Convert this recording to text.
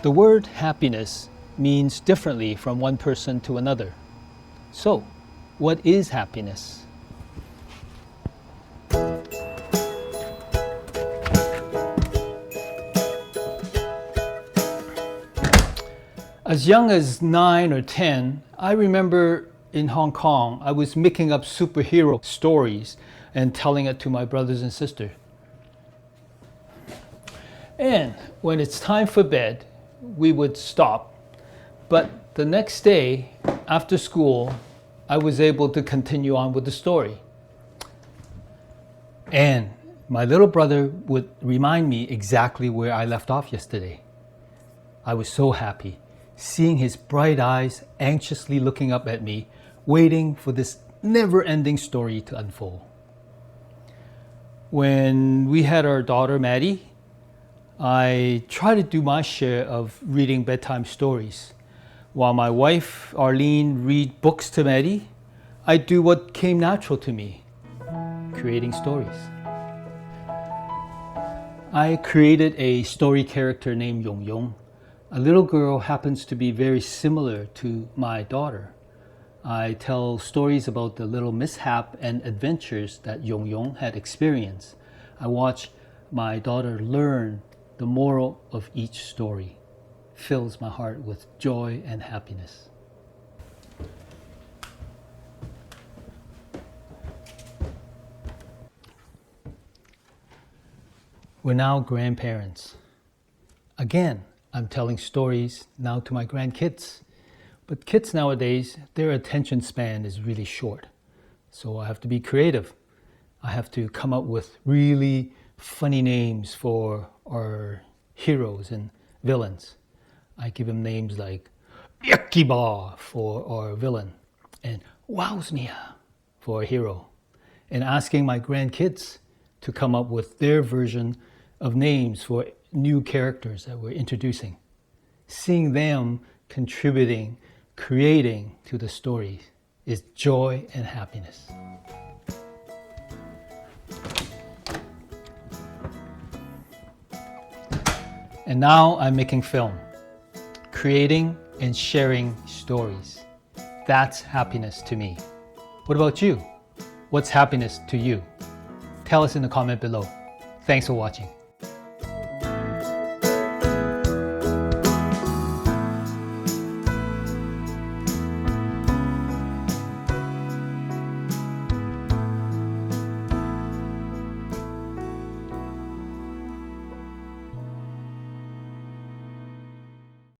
The word happiness means differently from one person to another. So, what is happiness? As young as 9 or 10, I remember in Hong Kong, I was making up superhero stories and telling it to my brothers and sisters. And when it's time for bed, we would stop. But the next day, after school, I was able to continue on with the story. And my little brother would remind me exactly where I left off yesterday. I was so happy, seeing his bright eyes anxiously looking up at me, waiting for this never-ending story to unfold. When we had our daughter, Maddie, I tried to do my share of reading bedtime stories. While my wife, Arlene, read books to Maddie, I do what came natural to me, creating stories. I created a story character named Yong Yong. A little girl happens to be very similar to my daughter. I tell stories about the little mishap and adventures that Yong Yong had experienced. I watch my daughter learn the moral of each story. Fills my heart with joy and happiness. We're now grandparents. Again, I'm telling stories now to my grandkids. But kids nowadays, their attention span is really short. So I have to be creative. I have to come up with really funny names for our heroes and villains. I give them names like Yakiba for our villain and Wowzmia for our hero. And asking my grandkids to come up with their version of names for new characters that we're introducing. Seeing them contributing, creating to the story is joy and happiness. And now I'm making film, creating and sharing stories. That's happiness to me. What about you? What's happiness to you? Tell us in the comment below. Thanks for watching.